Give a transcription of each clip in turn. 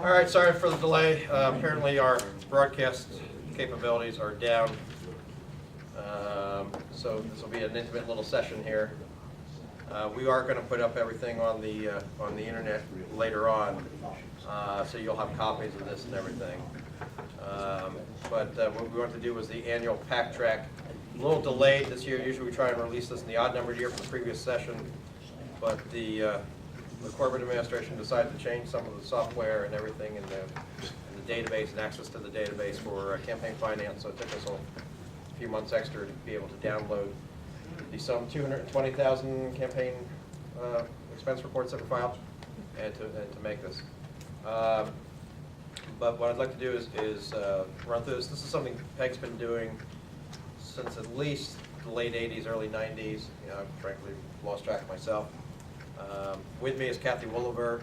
All right, sorry for the delay. Apparently our broadcast capabilities are down. So this will be an intimate little session here. We are going to put up everything on the internet later on, so you'll have copies of this and everything. But what we want to do was the annual PACTrac. A little delayed this year. Usually we try and release this in the odd numbered year from the previous session, but the corporate administration decided to change some of the software and everything in the database and access to the database for campaign finance. So it took us a few months extra to be able to download the some 220,000 campaign expense reports that were filed and to make this. But what I'd like to do is run through this. This is something Peg's been doing since at least the late 80s, early 90s. You know, I've frankly lost track of myself. With me is Kathy Woolever,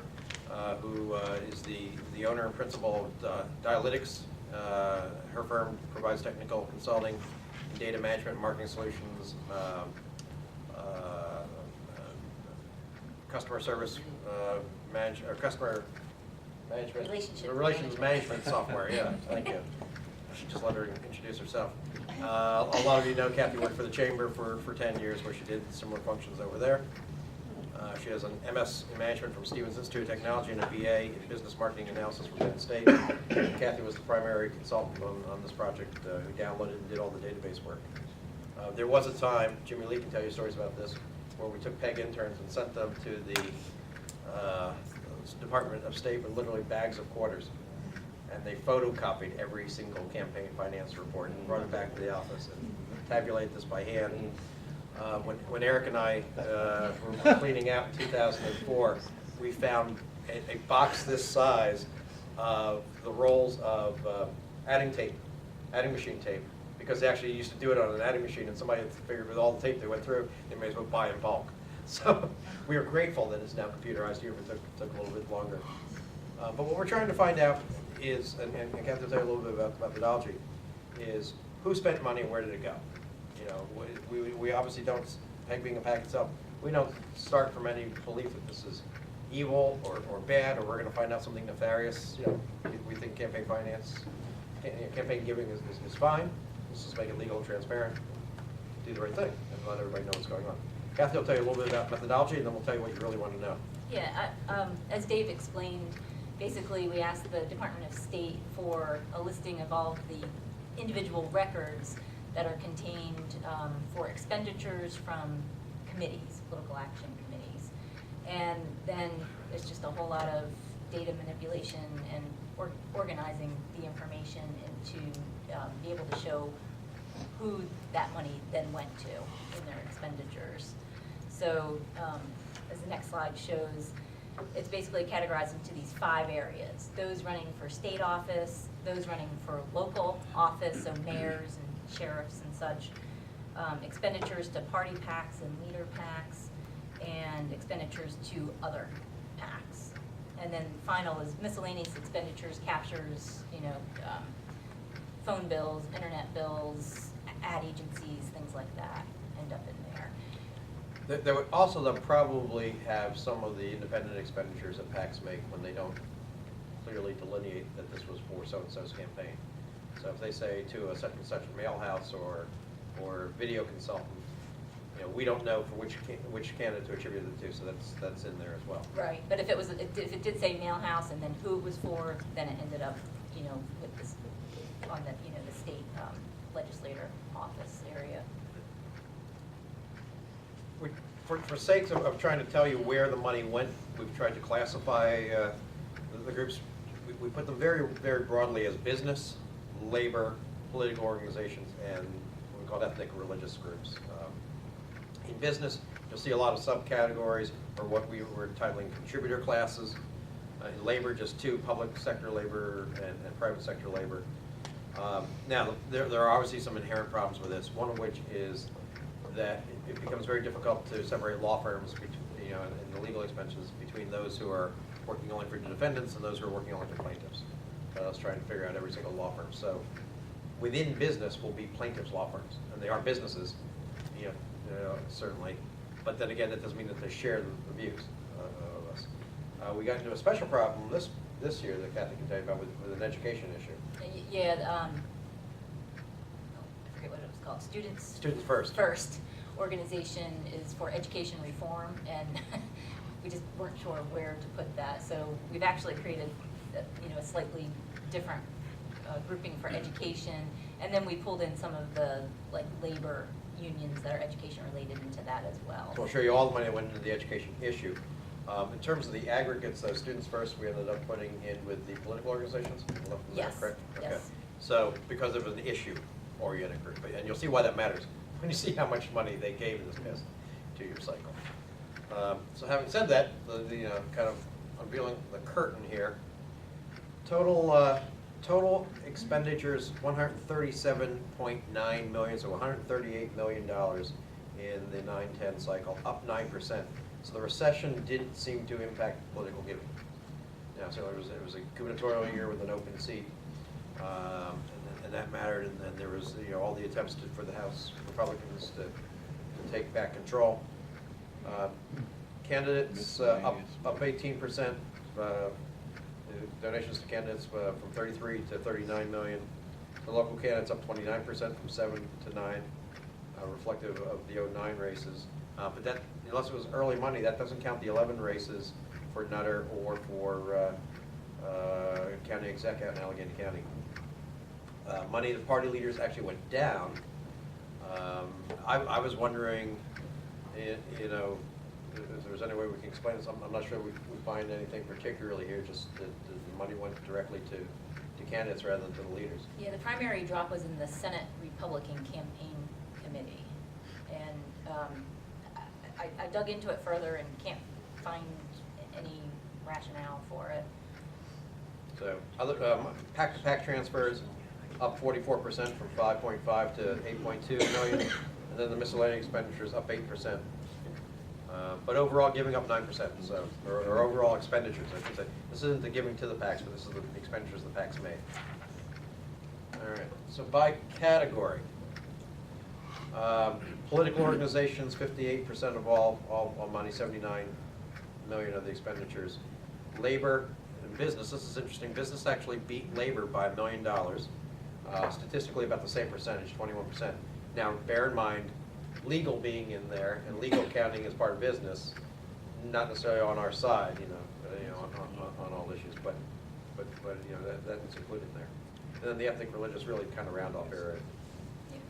who is the owner and principal of Dialytics. Her firm provides technical consulting, data management, marketing solutions, customer service, customer management, relations management software. Yeah, thank you. I should just let her introduce herself. A lot of you know Kathy worked for the Chamber for 10 years, where she did similar functions over there. She has an MS in management from Stevens Institute of Technology and a BA in business marketing analysis from Penn State. Kathy was the primary consultant on this project who downloaded and did all the database work. There was a time, Jimmy Lee can tell you stories about this, where we took PEG interns and sent them to the Department of State with literally bags of quarters. And they photocopied every single campaign finance report and brought it back to the office and tabulated this by hand. When Eric and I were cleaning out in 2004, we found a box this size of the rolls of adding machine tape, because they actually used to do it on an adding machine, and somebody had figured with all the tape they went through, they may as well buy in bulk. So we are grateful that it's now computerized here, but it took a little bit longer. But what we're trying to find out is, and Kathy will tell you a little bit about the methodology, is who spent money and where did it go? You know, we obviously don't, PEG being a PAC itself, we don't start from any belief that this is evil or bad, or we're going to find out something nefarious. You know, we think campaign finance, campaign giving is fine. Let's just make it legal and transparent, do the right thing, and let everybody know what's going on. Kathy will tell you a little bit about methodology, and then we'll tell you what you really want to know. Yeah, as Dave explained, basically we asked the Department of State for a listing of all of the individual records that are contained for expenditures from committees, political action committees. And then there's just a whole lot of data manipulation and organizing the information into be able to show who that money then went to in their expenditures. So as the next slide shows, it's basically categorized into these 5 areas. Those running for state office, those running for local office, so mayors and sheriffs and such, expenditures to party PACs and leader PACs, and expenditures to other PACs. And then final is miscellaneous expenditures, captures, you know, phone bills, internet bills, ad agencies, things like that end up in there. There would also then probably have some of the independent expenditures that PACs make when they don't clearly delineate that this was for so-and-so's campaign. So if they say to a such and such mail house or video consultant, you know, we don't know for which candidate to attribute it to, so that's in there as well. Right, but if it did say mail house and then who it was for, then it ended up, you know, with this on the the state legislator office area. For sakes of trying to tell you where the money went, we've tried to classify the groups. We put them very, very broadly as business, labor, political organizations, and what we call ethnic religious groups. In business, you'll see a lot of subcategories, or what we were titling contributor classes. In labor, just 2, public sector labor and private sector labor. Now, there are obviously some inherent problems with this, one of which is that it becomes very difficult to separate law firms between, you know, and the legal expenses between those who are working only for the defendants and those who are working only for plaintiffs. I was trying to figure out every single law firm. So within business will be plaintiffs' law firms, and they are businesses, you know, certainly. But then again, that doesn't mean that they share the views of us. We got into a special problem this this year that Kathy can tell you about with an education issue. Yeah, I forget what it was called, Students First. First organization is for education reform, and we just weren't sure where to put that. So we've actually created, a slightly different grouping for education, and then we pulled in some of the labor unions that are education related into that as well. So I'll show you all the money that went into the education issue. In terms of the aggregates, though, Students First, we ended up putting in with the political organizations. Is that Yes, correct? Okay. yes. So because it was an issue-oriented group, and you'll see why that matters when you see how much money they gave in this past two-year cycle. So having said that, the kind of unveiling the curtain here, total expenditures, $137.9 million, so $138 million in the 9-10 cycle, up 9%. So the recession didn't seem to impact political giving. Now, so it was a gubernatorial year with an open seat, and that mattered. And then there was all the attempts for the House Republicans to take back control. Candidates up 18%. Donations to candidates from 33 to 39 million. The local candidates up 29% from 7 to 9, reflective of the 09 races. But that, unless it was early money, that doesn't count the 11 races for Nutter or for county exec out in Allegheny County. Money to party leaders actually went down. I was wondering, if there was any way we can explain this. I'm not sure we find anything particularly here, just that the money went directly to candidates rather than to the leaders. Yeah, the primary drop was in the Senate Republican Campaign Committee. And I dug into it further and can't find any rationale for it. So other PAC transfers up 44% from 5.5 to 8.2 million, and then the miscellaneous expenditures up 8%. But overall giving up 9%, so, or overall expenditures, I should say. This isn't the giving to the PACs, but this is the expenditures the PACs made. All right, so by category. Political organizations, 58% of all money, 79 million of the expenditures. Labor and business, this is interesting, business actually beat labor by $1 million. Statistically about the same percentage, 21%. Now bear in mind, legal being in there and legal counting as part of business, not necessarily on our side, on all issues, but that's included there. And then the ethnic religious really kind of round off here at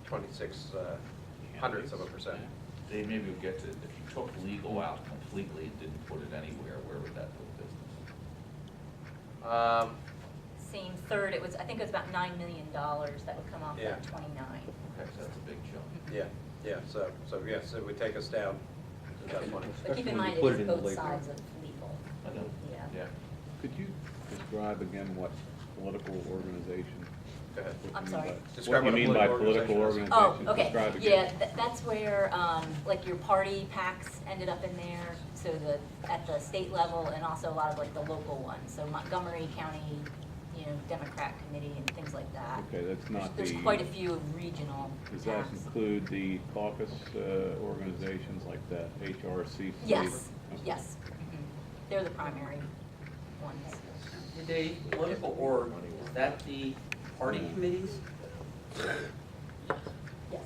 26 hundredths of a percent. Dave, maybe we'll get to, if you took legal out completely and didn't put it anywhere, where would that put business? Same third, I think it was about $9 million that would come off that 29. Okay, so that's a big chunk. Yeah, so yes, it would take us down to about 20. But keep in mind, Put it it is in both labor. sides of legal. I know. Yeah. Could you describe again what political organization? Go ahead. I'm sorry. Describe What you mean by political political organization Oh, organization? okay. Describe Yeah, again. that's where, your party PACs ended up in there, so at the state level and also a lot of the local ones. So Montgomery County, Democrat committee and things like that. Okay, that's not There's the. quite a few regional Does that PACs. include the caucus organizations like the HRC? Yes, Okay. yes. Mhm. They're the primary ones. The political org, is that the party committees? Yes.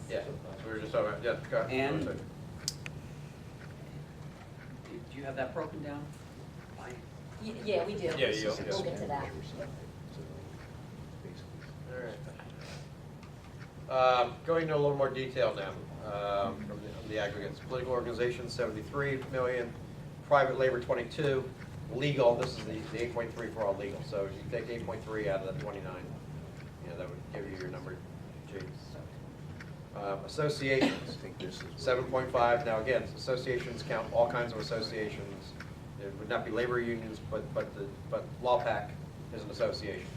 Yeah, so we were just talking about, go ahead. And- Do you have that broken down? Yeah, we do. Yeah, you- We'll get to that. All right. Going into a little more detail now, from the aggregates. Political organizations, 73 million, private labor, 22, legal, this is the 8.3 for all legal. So if you take 8.3 out of the 29, that would give you your number, G. Associations, 7.5. Now again, associations count all kinds of associations. It would not be labor unions, but Law PAC is an association,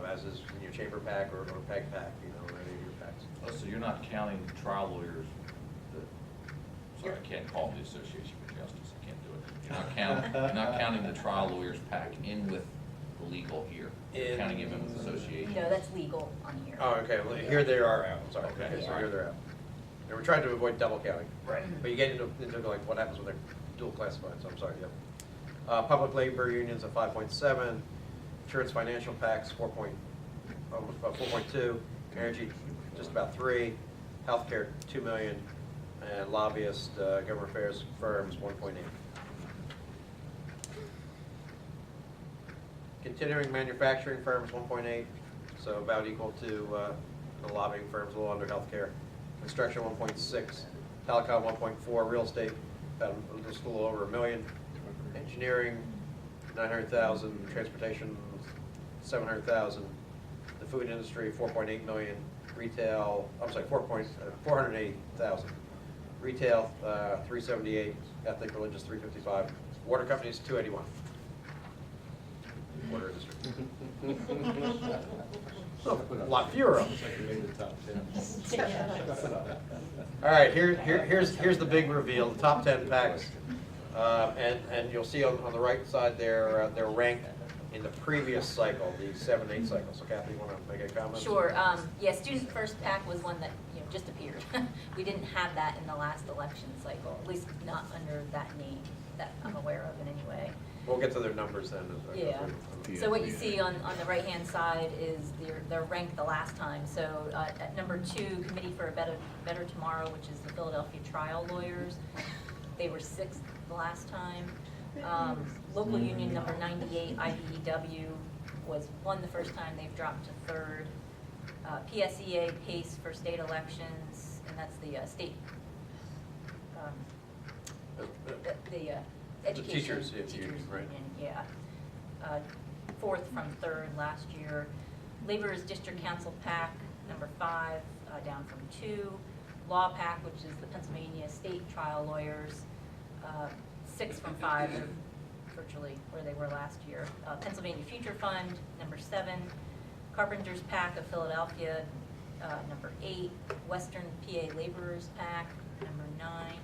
as is your Chamber PAC or PEG PAC, or any of your PACs. Oh, so you're not counting the trial lawyers, sorry, I can't call them the Association for Justice, I can't do it. You're not counting the trial lawyers PAC in with the legal here. You're counting them in with the association. No, that's legal on here. Oh, okay, well, here they are out, sorry, Okay. okay, so Yeah. here they're out. And we're trying to avoid double counting. Right. But you get into like what happens when they're dual classified, so I'm sorry, yeah. Public labor unions at 5.7, insurance financial packs 4.2, energy just about 3, healthcare 2 million, and lobbyist government affairs firms 1.8. Continuing manufacturing firms 1.8, so about equal to the lobbying firms, a little under healthcare. Construction 1.6, telecom 1.4, real estate about just a little over $1 million. Engineering, 900,000, transportation, 700,000, the food industry, 4.8 million, retail, I'm sorry, 480,000, retail, 378, ethnic religious, 355, water companies, 281. Water industry. A lot fewer of them. All right, here's the big reveal, the top 10 packs. And you'll see on the right side there, they're ranked in the previous cycle, the 7-8 cycle. So Kathy, you want to make a comment? Sure. Yeah, Student First PAC was one that just appeared. We didn't have that in the last election cycle, at least not under that name that I'm aware of in any way. We'll get to their numbers then. Yeah. So what you see on the right-hand side is they're ranked the last time. So at number 2, Committee for a Better Tomorrow, which is the Philadelphia trial lawyers, they were 6th the last time. Local union number 98, IBEW, won the first time. They've dropped to 3rd. PSEA, PACE for state elections, and that's the state, the education teachers, teachers union, right. union, yeah. 4th from 3rd last year. Labor's District Council PAC, number 5, down from 2. Law PAC, which is the Pennsylvania State Trial Lawyers, 6 from 5, they're virtually where they were last year. Pennsylvania Future Fund, number 7. Carpenters PAC of Philadelphia, number 8. Western PA Laborers PAC, number 9.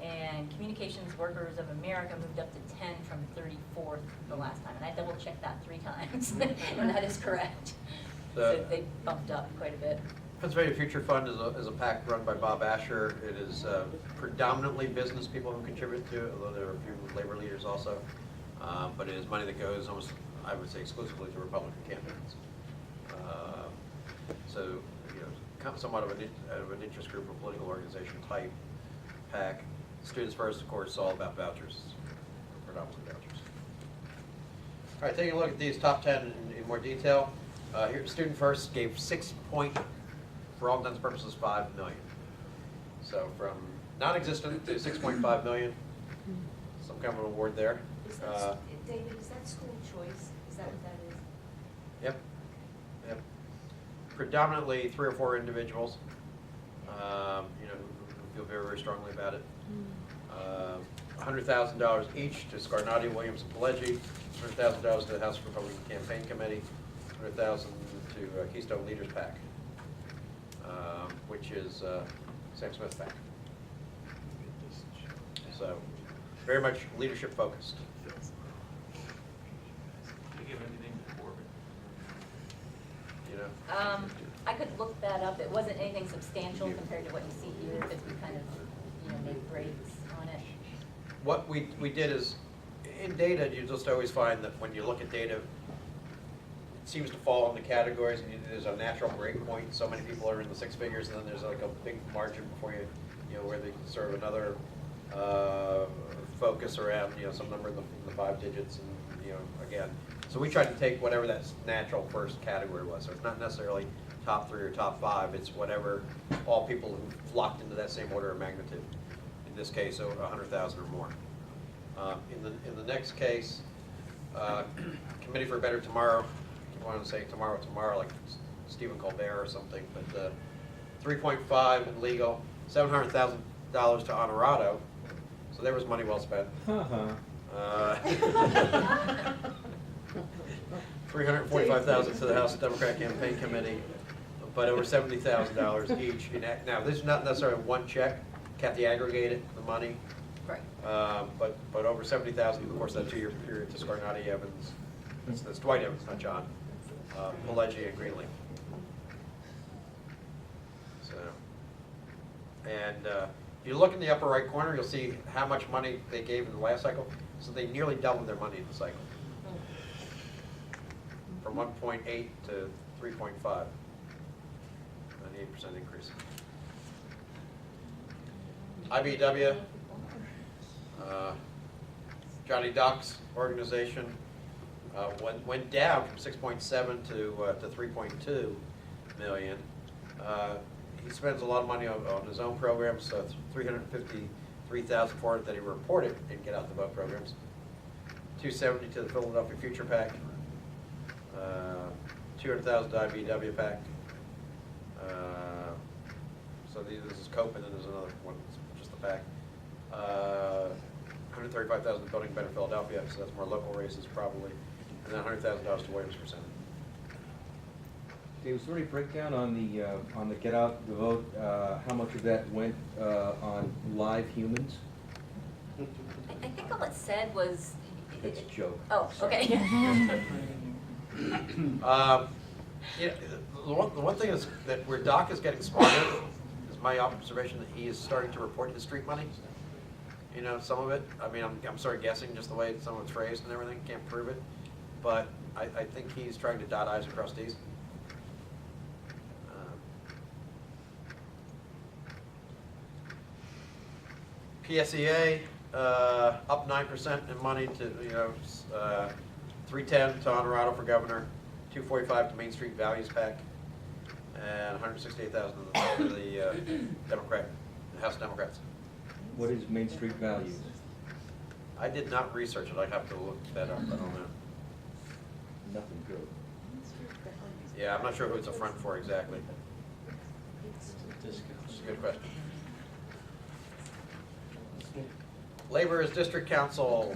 And Communications Workers of America moved up to 10 from 34th the last time. And I double checked that 3 times, and that is correct. So they bumped up quite a bit. Pennsylvania Future Fund is a PAC run by Bob Asher. It is predominantly business people who contribute to it, although there are a few labor leaders also. But it is money that goes almost, I would say, exclusively to Republican candidates. So, somewhat of an interest group or political organization type PAC. Students First, of course, is all about vouchers, predominantly vouchers. All right, taking a look at these top 10 in more detail. Here, Student First gave for all intents and purposes, $5 million. So from non-existent to $6.5 million, some kind of an award there. David, is that school choice? Is that what that is? Yep. Predominantly 3 or 4 individuals, who feel very, very strongly about it. $100,000 each to Scarnati, Williams, and Pileggi. $100,000 to the House Republican Campaign Committee. $100,000 to Keystone Leaders PAC, which is Sam Smith PAC. So, very much leadership focused. Did you give anything before? I could look that up. It wasn't anything substantial compared to what you see here, because we kind of, made breaks on it. What we did is, in data, you just always find that when you look at data, it seems to fall into categories, and there's a natural break point. So many people are in the 6 figures, and then there's like a big margin before you where they serve another focus around, some number in the 5 digits, and again. So we tried to take whatever that natural first category was. So it's not necessarily top 3 or top 5. It's whatever all people who flocked into that same order of magnitude. In this case, over 100,000 or more. In the next case, Committee for a Better Tomorrow. I want to say tomorrow, like Stephen Colbert or something, but 3.5 in legal, $700,000 to Honorado. So there was money well spent. $345,000 to the House Democrat Campaign Committee, but over $70,000 each. Now, this is not necessarily one check. Kathy aggregated the money. Right. But over $70,000 of course that 2-year period to Scarnati, Evans. That's Dwight Evans, not John. Pileggi and Greenlee. So, and if you look in the upper right corner, you'll see how much money they gave in the last cycle. So they nearly doubled their money in the cycle. From 1.8 to 3.5. 98% increase. IBW, Johnny Doc's organization, went down from 6.7 to 3.2 million. He spends a lot of money on his own programs, so it's 353,400 that he reported in Get Out the Vote programs. 270 to the Philadelphia Future PAC. 200,000 to IBW PAC. So this is COPE, and then there's another one, just the PAC. 135,000 to Building Better Philadelphia, so that's more local races probably, and then $100,000 to Williams Percent. Okay, was there any breakdown on the Get Out the Vote? How much of that went on live humans? I think all it said was. That's a joke. Oh, okay. Yeah, the one thing is that where Doc is getting smarter is my observation that he is starting to report the street money. You know, some of it, I mean, I'm sort of guessing just the way some of it's phrased and everything, can't prove it. But I think he's trying to dot I's and cross T's. PSEA, up 9% in money to, 310 to Honorado for governor, 245 to Main Street Values PAC, and 168,000 to the House Democrats. What is Main Street Values? I did not research it. I'd have to look that up. I don't know. Nothing good. Yeah, I'm not sure who it's a front for exactly. It's a good question. Labor is district council,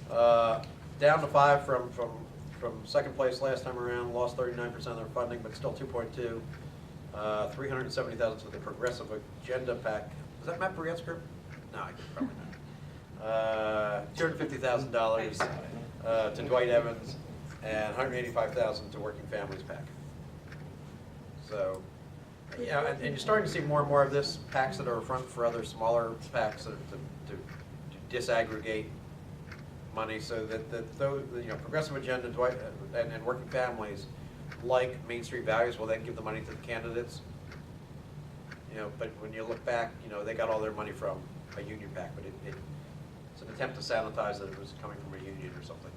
down to 5 from second place last time around, lost 39% of their funding, but still 2.2. 370,000 to the Progressive Agenda PAC. Is that Matt Burriette's group? No, I probably not. $250,000 to Dwight Evans, and $185,000 to Working Families PAC. So, yeah, and you're starting to see more and more of this, PACs that are front for other smaller PACs to disaggregate money, so that those, Progressive Agenda, Dwight, and Working Families, like Main Street Values, will then give the money to the candidates. But when you look back, they got all their money from a union PAC, but it's an attempt to sanitize that it was coming from a union or something.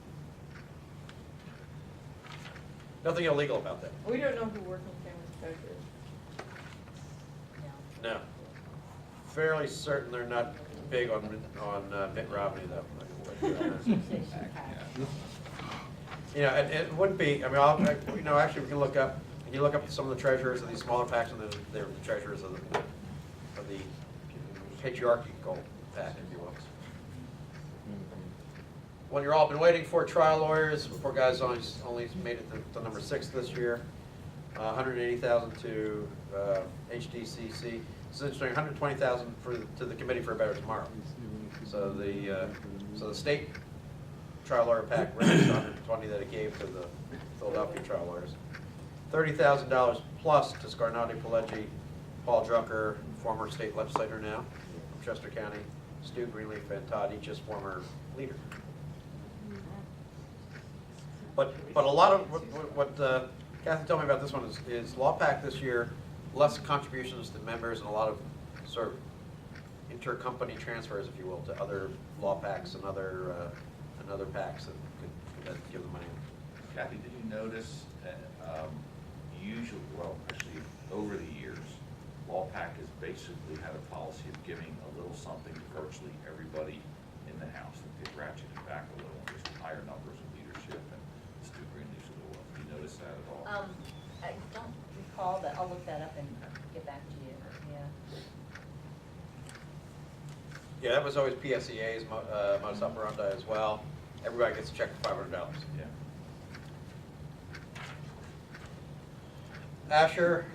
Nothing illegal about that. We don't know who Working Families PAC is. No. Fairly certain they're not big on Mitt Romney, though. And it wouldn't be, actually we can look up, you look up some of the treasurers of these smaller PACs, and they're the treasurers of the patriarchal PAC, if you will. Well, you're all been waiting for trial lawyers. Four guys only made it to number 6 this year. 180,000 to HDCC. It's interesting. 120,000 to the Committee for a Better Tomorrow. So the state trial lawyer PAC raised 120 that it gave to the Philadelphia trial lawyers. $30,000 plus to Scarnati, Pileggi, Paul Drucker, former state legislator now from Chester County, Stu Greenleaf, and Todd, each as former leader. But a lot of what Kathy told me about this one is Law PAC this year, less contributions to members and a lot of sort of intercompany transfers, if you will, to other law PACs and other PACs that could give them money. Kathy, did you notice that actually over the years, Law PAC has basically had a policy of giving a little something to virtually everybody in the House. That they've ratcheted back a little, and there's higher numbers of leadership, and Stu Greenleaf's a little. Have you noticed that at all? I don't recall, but I'll look that up and get back to you, yeah. Yeah, that was always PSEA's modus operandi as well. Everybody gets a check for $500. Yeah. Asher,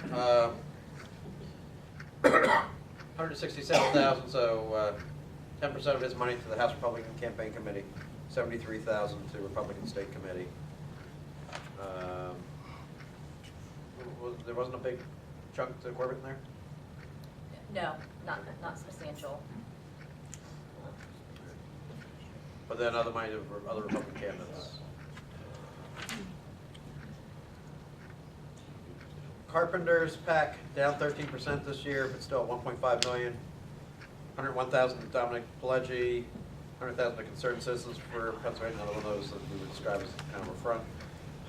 167,000, so 10% of his money to the House Republican Campaign Committee, 73,000 to Republican State Committee. There wasn't a big chunk to Corbett in there? No, not substantial. but then other money for other Republican candidates. Carpenters PAC down 13% this year, but still at 1.5 million. 101,000 to Dominic Pileggi, 100,000 to Concerned Citizens for Pennsylvania, another one of those that we would describe as kind of a front.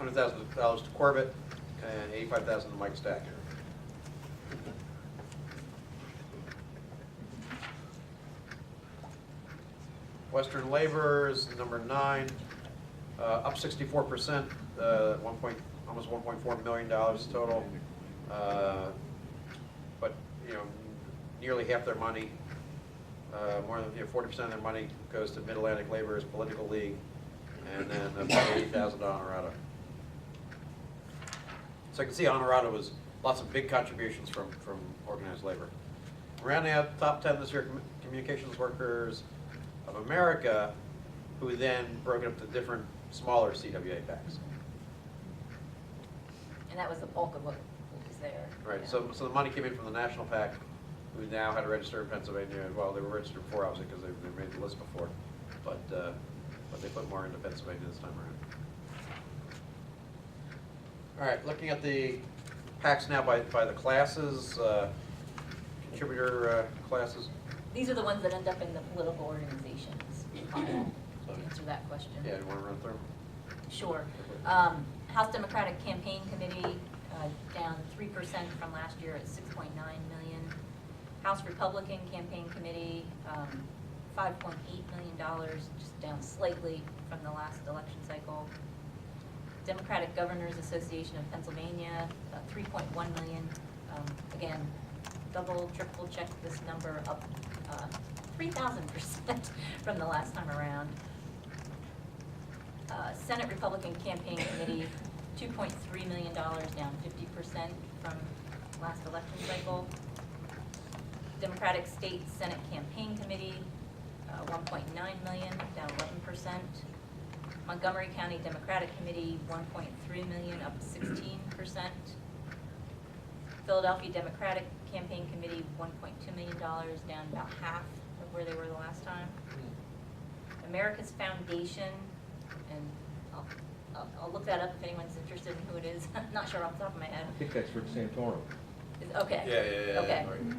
$100,000 to Corbett, and 85,000 to Mike Stacker. Western Labor is number 9, up 64%, almost $1.4 million total. But nearly half their money, more than 40% of their money goes to Mid-Atlantic Labor's Political League, and then about 80,000 to Honorado. So I can see Honorado was lots of big contributions from organized labor. Rounding out the top 10 this year, Communications Workers of America, who then broke it up to different smaller CWA PACs. And that was the bulk of what was there. Right, yeah. so the money came in from the National PAC, who now had to register in Pennsylvania. Well, they were registered before, obviously, because they made the list before, but they put more into Pennsylvania this time around. All right, looking at the PACs now by the classes, contributor classes. These are the ones that end up in the political organizations. To answer that question. Yeah, you want to run through them? Sure. House Democratic Campaign Committee, down 3% from last year at $6.9 million. House Republican Campaign Committee, $5.8 million, just down slightly from the last election cycle. Democratic Governors Association of Pennsylvania, $3.1 million. Again, double, triple check this number, up 3,000% from the last time around. Senate Republican Campaign Committee, $2.3 million, down 50% from last election cycle. Democratic State Senate Campaign Committee, $1.9 million, down 11%. Montgomery County Democratic Committee, $1.3 million, up 16%. Philadelphia Democratic Campaign Committee, $1.2 million, down about half of where they were the last time. America's Foundation, and I'll look that up if anyone's interested in who it is. I'm not sure off the top of my head. I think that's Rick Santorum. Okay. Yeah. Okay. Right.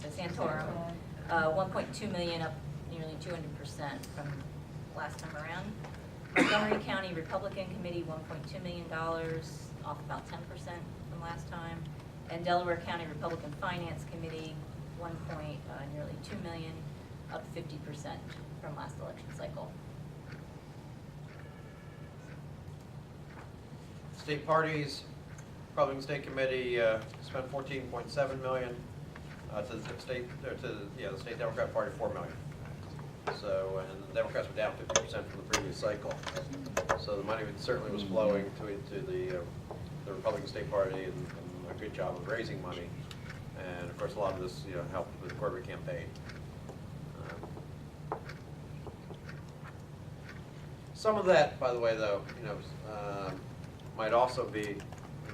So Santorum, 1.2 million, up nearly 200% from last time around. Montgomery County Republican Committee, $1.2 million, off about 10% from last time. And Delaware County Republican Finance Committee, nearly 2 million, up 50% from last election cycle. State parties, Republican State Committee spent $14.7 million to the State Democrat Party $4 million. So, and the Democrats were down 50% from the previous cycle. So the money certainly was flowing to the Republican State Party, and a good job of raising money. And of course, a lot of this helped with the Corbett campaign. Some of that, by the way, though, might also be,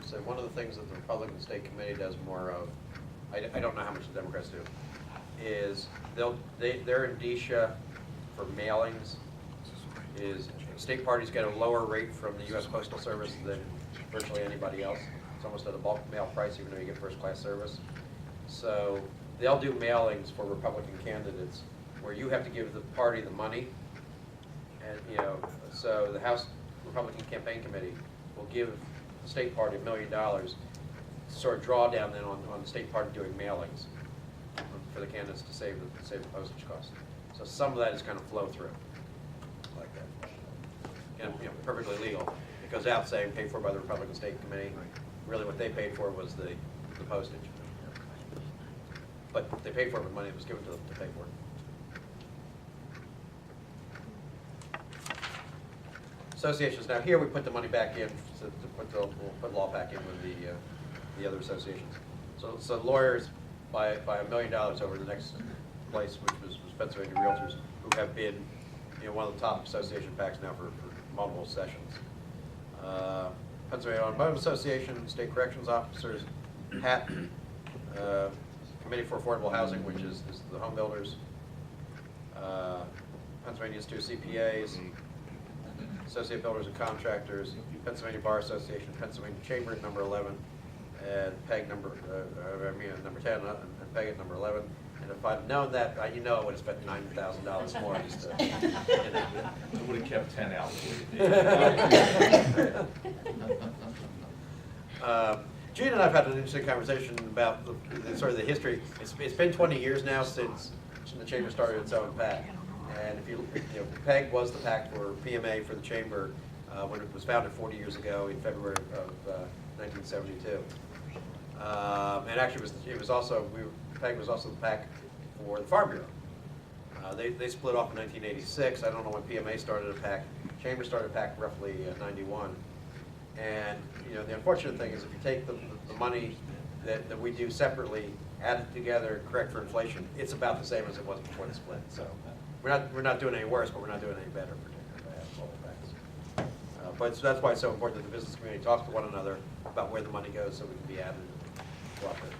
so one of the things that the Republican State Committee does more of, I don't know how much the Democrats do, is their indicia for mailings is state parties get a lower rate from the U.S. Postal Service than virtually anybody else. It's almost at a bulk mail price, even though you get first-class service. So they'll do mailings for Republican candidates where you have to give the party the money, and so the House Republican Campaign Committee will give the state party $1 million to sort of draw down then on the state party doing mailings for the candidates to save the postage costs. So some of that is kind of flow through like that. And perfectly legal. It goes out saying paid for by the Republican State Committee. Really what they paid for was the postage. But they paid for it with money that was given to them to pay for it. Associations, now here we put the money back in, we'll put law back in with the other associations. So lawyers by $1 million over the next place, which was Pennsylvania Realtors, who have been one of the top association PACs now for multiple sessions. Pennsylvania Automotive Association, State Corrections Officers, PAT, Committee for Affordable Housing, which is the home builders. Pennsylvania Institute of CPAs, Associate Builders and Contractors, Pennsylvania Bar Association, Pennsylvania Chamber at number 11, and PEG number 10, and PEG at number 11. And if I'd known that, you know, I would have spent $9,000 more just to, you know. I would have kept 10 out for you. Gene and I have had an interesting conversation about the sort of the history. It's been 20 years now since the Chamber started its own PAC. And if you know, PEG was the PAC for PMA for the Chamber when it was founded 40 years ago in February of 1972. And actually, PEG was also the PAC for the Farm Bureau. They split off in 1986. I don't know when PMA started a PAC. Chamber started a PAC roughly 91. And you know, the unfortunate thing is if you take the money that we do separately, add it together, correct for inflation, it's about the same as it was before the split. So we're not doing any worse, but we're not doing any better, particularly at all PACs. But so that's why it's so important that the business community talks to one another about where the money goes, so we can be added and cooperative.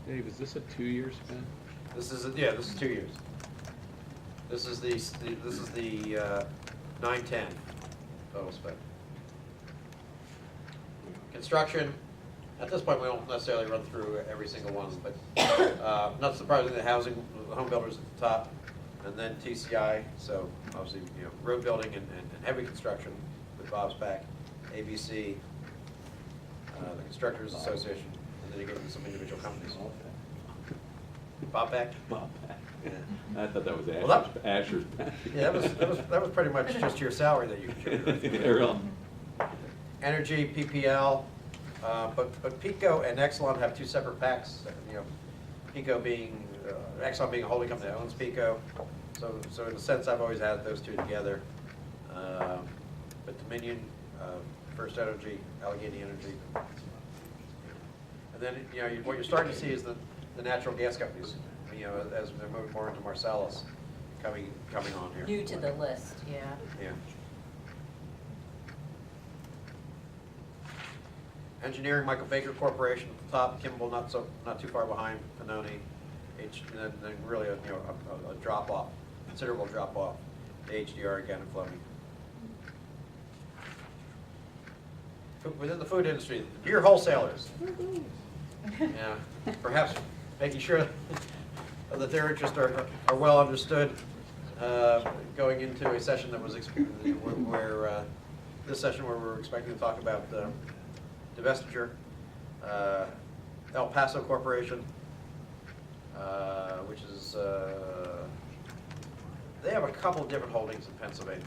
Dave, is this a 2-year span? This is 2 years. This is the 9/10 total spend. Construction, at this point, we don't necessarily run through every single one, but not surprisingly, the home builders at the top, and then TCI, so obviously, you know, road building and heavy construction with Bob's PAC, ABC, the Constructors Association, and then you get into some individual companies. Bob PAC? Bob Pack. Yeah. I thought that was Well, Asher's Pack. Yeah, that was pretty much just your salary that you contributed. Yeah, really. Energy, PPL, but PECO and Exelon have two separate PACs. You know, PECO being Exelon being a holding company that owns PECO. So in a sense, I've always had those two together. But Dominion, First Energy, Allegheny Energy, and then you know what you're starting to see is the natural gas companies. You know, as they're moving more into Marcellus, coming on here. New to the list, yeah. Yeah. Engineering, Michael Baker Corporation at the top, Kimball not too far behind, Pannoni, and then really a drop off, considerable drop off, HDR again and Fleming. Within the food industry, the beer wholesalers. Yeah, perhaps making sure that their interests are well understood going into a session that was this session where we're expecting to talk about divestiture, El Paso Corporation, which is, they have a couple of different holdings in Pennsylvania,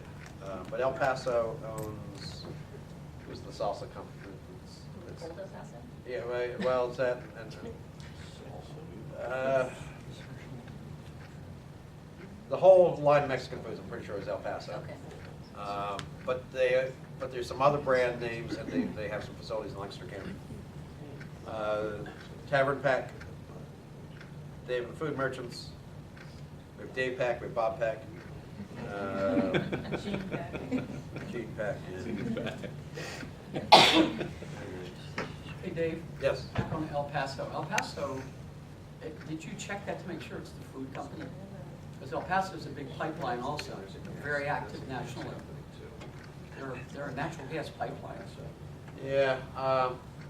but El Paso owns, who's the salsa company? Old El Paso? Yeah, well, it's that, and the whole line of Mexican foods, I'm pretty sure, is El Paso. Okay. But there's some other brand names, and they have some facilities in Lancaster County. Tavern Pack, Dave and Food Merchants. We have Dave Pack, we have Bob Pack. Gene Pack. Gene Pack. Hey, Dave. Yes. Back on El Paso. El Paso, did you check that to make sure it's the food company? Because El Paso is a big pipeline also, very active nationally. They're a natural gas pipeline, so. Yeah,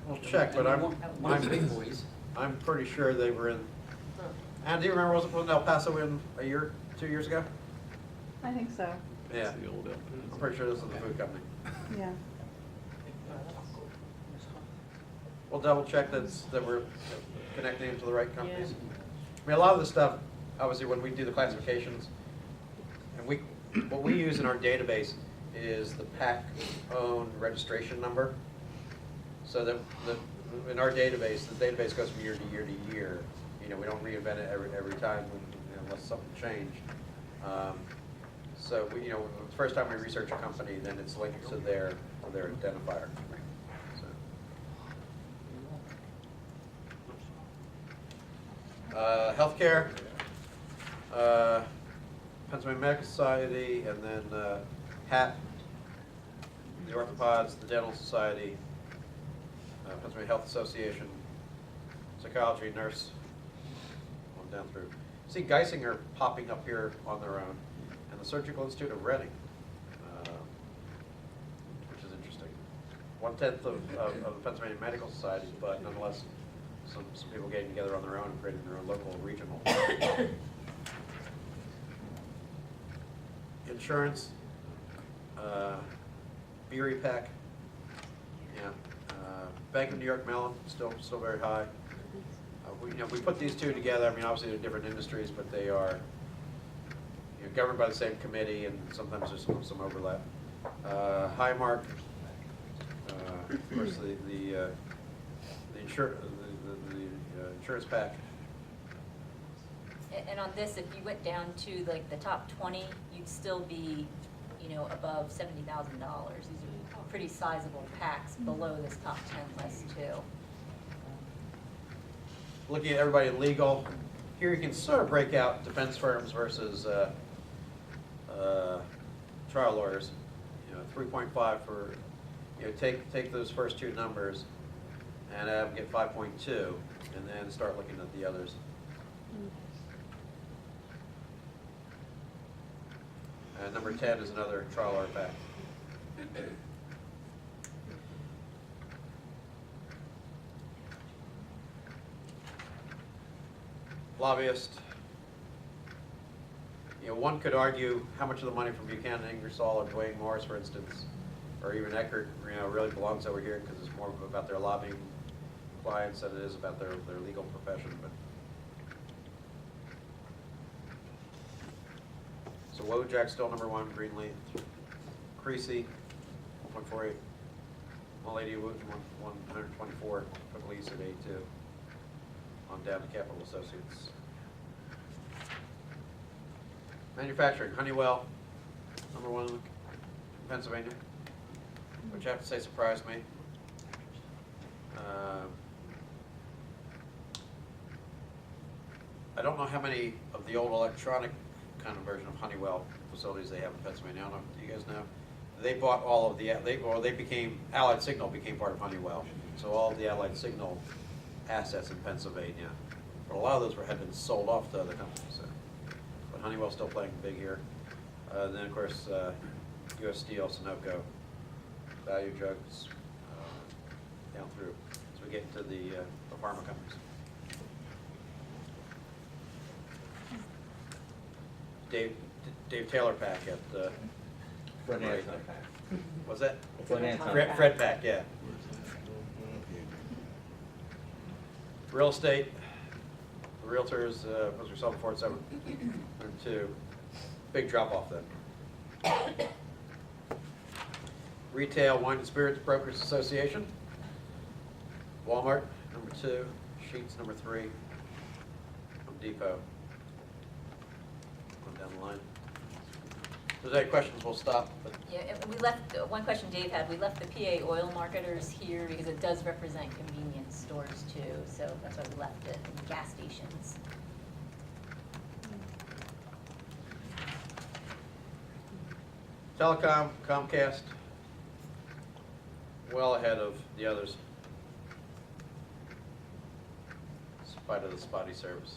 we'll check, but one of the big boys. I'm pretty sure they were in. And do you remember, wasn't El Paso in 2 years ago? I think so, Yeah, That's the old El I'm Paso. pretty sure this is the food company. yeah. We'll double check that we're connecting them to the right companies. I mean, a lot of the stuff, obviously, when we do the classifications, and what we use in our database is the PAC owned registration number. So that in our database, the database goes from year to year to year. You know, we don't reinvent it every time unless something changed. So we, you know, the first time we research a company, then it's linked to their identifier. So. Healthcare, Pennsylvania Medical Society, and then HAT, the Orthopods, the Dental Society, Pennsylvania Health Association, Psychology, Nurse, on down through. See Geisinger popping up here on their own, and and the Surgical Institute of Reading, which is interesting. 1/10 of the Pennsylvania Medical Society, but nonetheless, some people getting together on their own and creating their own local, regional. Insurance, Beery Pack, yeah, Bank of New York Mellon, still very high. We put these two together. I mean, obviously they're different industries, but they are governed by the same committee, and sometimes there's some overlap. Highmark, of course, the insurance pack. And on this, if you went down to like the top 20, you'd still be, above $70,000. These are pretty sizable packs below this top 10 list too. Looking at everybody in legal, here you can sort of break out defense firms versus trial lawyers. 3.5 for, take those first two numbers and get 5.2, and then start looking at the others. Number 10 is another trial lawyer pack. Lobbyist. One could argue how much of the money from Buchanan, Ingersoll, or Dwayne Morris, for instance, or even Eckert, really belongs over here because it's more about their lobbying clients than it is about their legal profession. But so Wojak still number 1, Greenleaf, Creasy, 1.48, Mulady Wooten, 124, Pugliese at 82, on down to Capital Associates. Manufacturing, Honeywell, number 1 in Pennsylvania, which I have to say surprised me. I don't know how many of the old electronic kind of version of Honeywell facilities they have in Pennsylvania. I don't know, do you guys know? They bought all of the, Allied Signal became part of Honeywell. So all of the Allied Signal assets in Pennsylvania, but a lot of those had been sold off to other companies. So. But Honeywell's still playing big here. Then of course, U.S. Steel, Sunoco, Value Drugs, down through. So we get into the pharma companies. Dave Taylor Pack at Fred right. Hansen Pack. What's that? Fred Hansen. Fred Pack, yeah. Real estate, the realtors, was yourself before at 702. Big drop off then. Retail Wine and Spirits Brokers Association. Walmart, number 2. Sheets, number 3. Home Depot. Going down the line. If there's any questions, we'll stop. But Yeah, and we left, one question Dave had, we left the PA oil marketers here because it does represent convenience stores too, so that's why we left it, and gas stations. Telecom, Comcast, well ahead of the others, in spite of the spotty service.